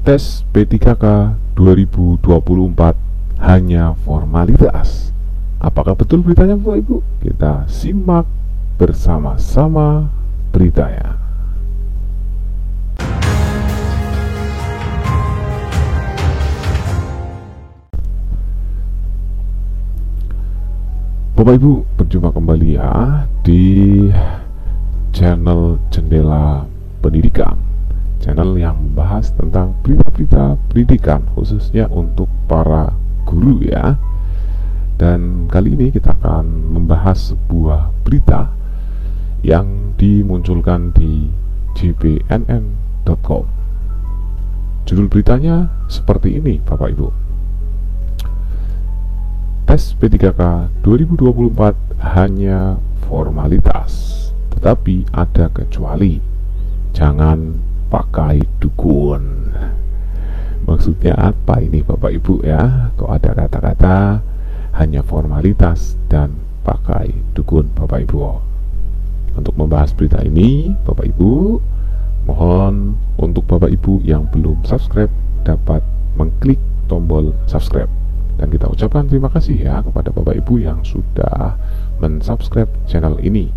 Tes P3K 2024 hanya formalitas. Apakah betul beritanya Bapak Ibu? Kita simak bersama-sama beritanya. Bapak Ibu, berjumpa kembali ya di channel Jendela Pendidikan, channel yang membahas tentang berita-berita pendidikan khususnya untuk para guru ya. Dan kali ini kita akan membahas sebuah berita yang dimunculkan di jpnn.com. Judul beritanya seperti ini Bapak Ibu. Tes P3K 2024 hanya formalitas, tetapi ada kecuali. Jangan pakai dukun. Maksudnya apa ini Bapak Ibu ya? Kok ada kata-kata hanya formalitas dan pakai dukun Bapak Ibu? Untuk membahas berita ini Bapak Ibu, mohon untuk Bapak Ibu yang belum subscribe dapat mengklik tombol subscribe. Dan kita ucapkan terima kasih ya kepada Bapak Ibu yang sudah mensubscribe channel ini.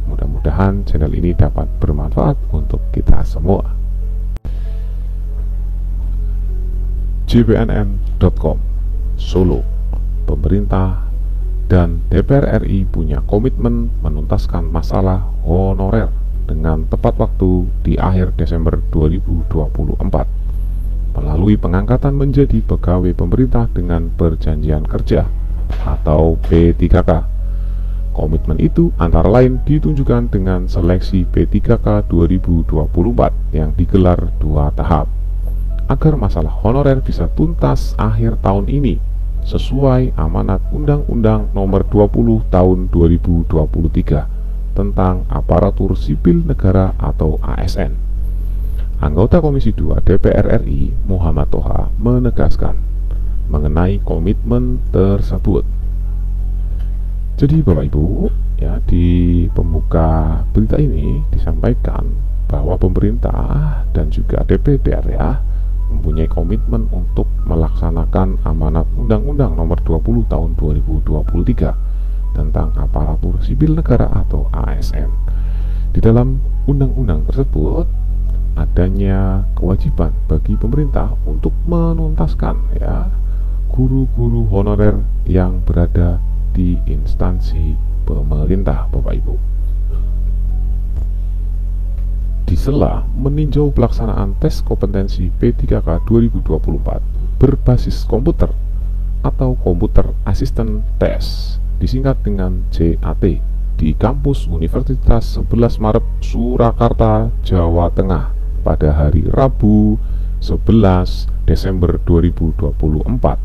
Mudah-mudahan channel ini dapat bermanfaat untuk kita semua. jpnn.com Solo. Pemerintah dan DPR RI punya komitmen menuntaskan masalah honorer dengan tepat waktu di akhir Desember 2024 melalui pengangkatan menjadi pegawai pemerintah dengan perjanjian kerja atau P3K. Komitmen itu antara lain ditunjukkan dengan seleksi P3K 2024 yang digelar 2 tahap agar masalah honorer bisa tuntas akhir tahun ini sesuai amanat Undang-Undang Nomor 20 Tahun 2023 tentang Aparatur Sipil Negara atau ASN. Anggota Komisi 2 DPR RI Muhammad Toha menegaskan mengenai komitmen tersebut. Jadi Bapak Ibu ya, di pembuka berita ini disampaikan bahwa pemerintah dan juga DPR ya mempunyai komitmen untuk melaksanakan amanat Undang-Undang Nomor 20 Tahun 2023 tentang Aparatur Sipil Negara atau ASN. Di dalam undang-undang tersebut adanya kewajiban bagi pemerintah untuk menuntaskan ya guru-guru honorer yang berada di instansi pemerintah Bapak Ibu. Di sela meninjau pelaksanaan tes kompetensi P3K 2024 berbasis komputer atau Computer Assistant Test, disingkat dengan CAT, di kampus Universitas 11 Maret Surakarta, Jawa Tengah pada hari Rabu 11 Desember 2024.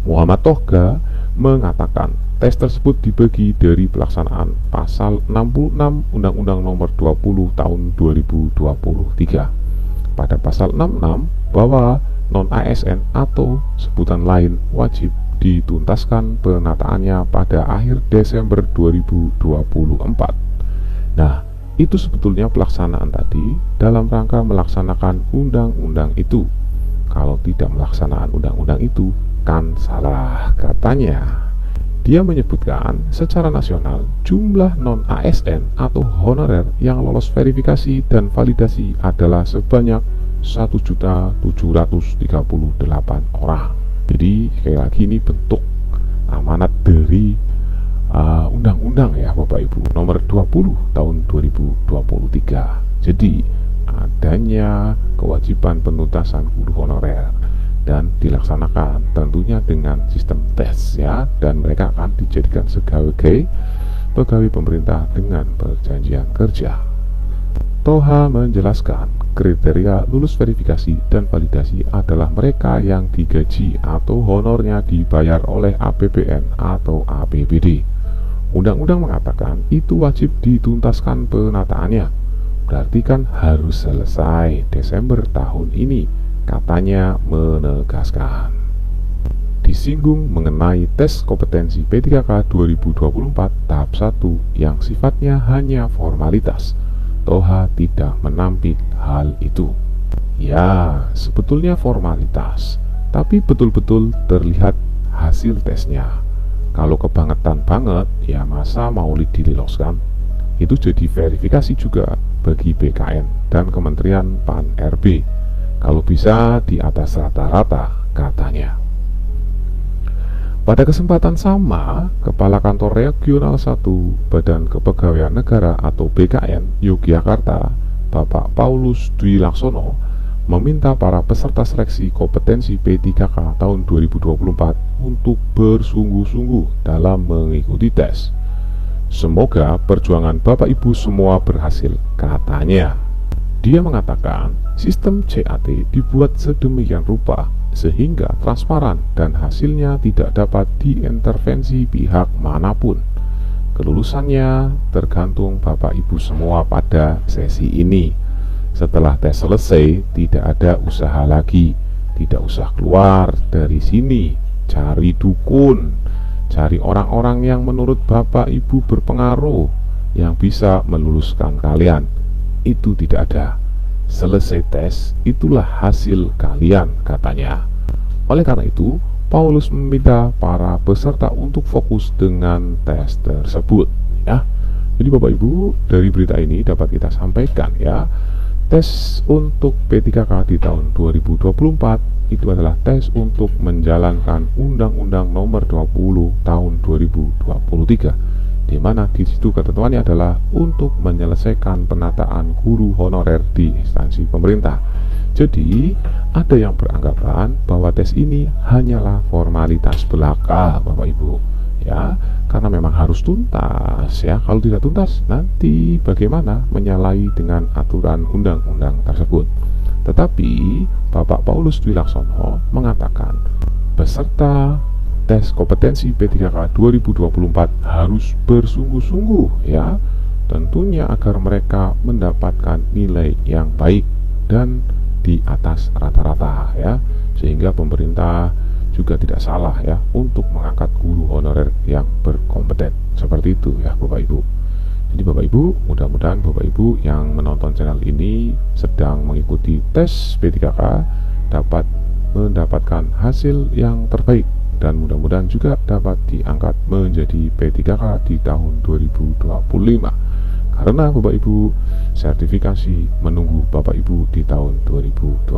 Muhammad Toha mengatakan tes tersebut dibagi dari pelaksanaan pasal 66 Undang-Undang Nomor 20 Tahun 2023. Pada pasal 66 bahwa non-ASN atau sebutan lain wajib dituntaskan penataannya pada akhir Desember 2024. Nah, itu sebetulnya pelaksanaan tadi dalam rangka melaksanakan undang-undang itu. Kalau tidak melaksanakan undang-undang itu kan salah katanya. Dia menyebutkan secara nasional jumlah non-ASN atau honorer yang lolos verifikasi dan validasi adalah sebanyak 1.738 orang. Jadi sekali lagi ini bentuk amanat dari undang-undang ya Bapak Ibu Nomor 20 Tahun 2023. Jadi adanya kewajiban penuntasan guru honorer dan dilaksanakan tentunya dengan sistem tes ya, dan mereka akan dijadikan sebagai pegawai pemerintah dengan perjanjian kerja. Toha menjelaskan kriteria lulus verifikasi dan validasi adalah mereka yang digaji atau honornya dibayar oleh APBN atau APBD. Undang-undang mengatakan itu wajib dituntaskan penataannya, berarti kan harus selesai Desember tahun ini, katanya menegaskan. Disinggung mengenai tes kompetensi P3K 2024 tahap 1 yang sifatnya hanya formalitas, Toha tidak menampik hal itu. Ya, sebetulnya formalitas, tapi betul-betul terlihat hasil tesnya. Kalau kebangetan banget, ya masa mau diloloskan? Itu jadi verifikasi juga bagi BKN dan Kementerian Pan-RB. Kalau bisa di atas rata-rata katanya. Pada kesempatan sama, Kepala Kantor Regional 1 Badan Kepegawaian Negara atau BKN Yogyakarta, Bapak Paulus Dwi Laksono, meminta para peserta seleksi kompetensi P3K tahun 2024 untuk bersungguh-sungguh dalam mengikuti tes. Semoga perjuangan Bapak Ibu semua berhasil, katanya. Dia mengatakan sistem CAT dibuat sedemikian rupa sehingga transparan dan hasilnya tidak dapat diintervensi pihak manapun. Kelulusannya tergantung Bapak Ibu semua pada sesi ini. Setelah tes selesai, tidak ada usaha lagi, tidak usah keluar dari sini, cari dukun, cari orang-orang yang menurut Bapak Ibu berpengaruh yang bisa meluluskan kalian. Itu tidak ada. Selesai tes, itulah hasil kalian, katanya. Oleh karena itu, Paulus meminta para peserta untuk fokus dengan tes tersebut, ya. Jadi Bapak Ibu, dari berita ini dapat kita sampaikan, ya, tes untuk P3K di tahun 2024 itu adalah tes untuk menjalankan Undang-Undang Nomor 20 Tahun 2023, di mana di situ ketentuannya adalah untuk menyelesaikan penataan guru honorer di instansi pemerintah. Jadi ada yang beranggapan bahwa tes ini hanyalah formalitas belaka, Bapak Ibu, ya, karena memang harus tuntas, ya. Kalau tidak tuntas, nanti bagaimana menyalahi dengan aturan undang-undang tersebut. Tetapi Bapak Paulus Dwi Laksono mengatakan peserta tes kompetensi P3K 2024 harus bersungguh-sungguh, ya, tentunya agar mereka mendapatkan nilai yang baik dan di atas rata-rata, ya, sehingga pemerintah juga tidak salah, ya, untuk mengangkat guru honorer yang berkompeten. Seperti itu, ya, Bapak Ibu. Jadi Bapak Ibu, mudah-mudahan Bapak Ibu yang menonton channel ini sedang mengikuti tes P3K dapat mendapatkan hasil yang terbaik dan mudah-mudahan juga dapat diangkat menjadi P3K di tahun 2025. Karena Bapak Ibu, sertifikasi menunggu Bapak Ibu di tahun 2025.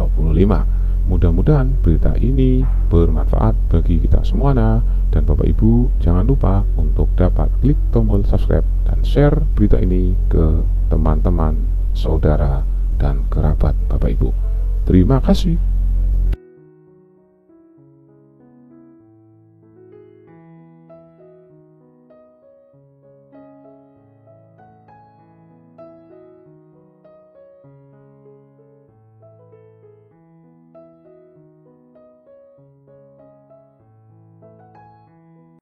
Mudah-mudahan berita ini bermanfaat bagi kita semuanya. Dan Bapak Ibu jangan lupa untuk dapat klik tombol subscribe dan share berita ini ke teman-teman, saudara, dan kerabat Bapak Ibu. Terima kasih.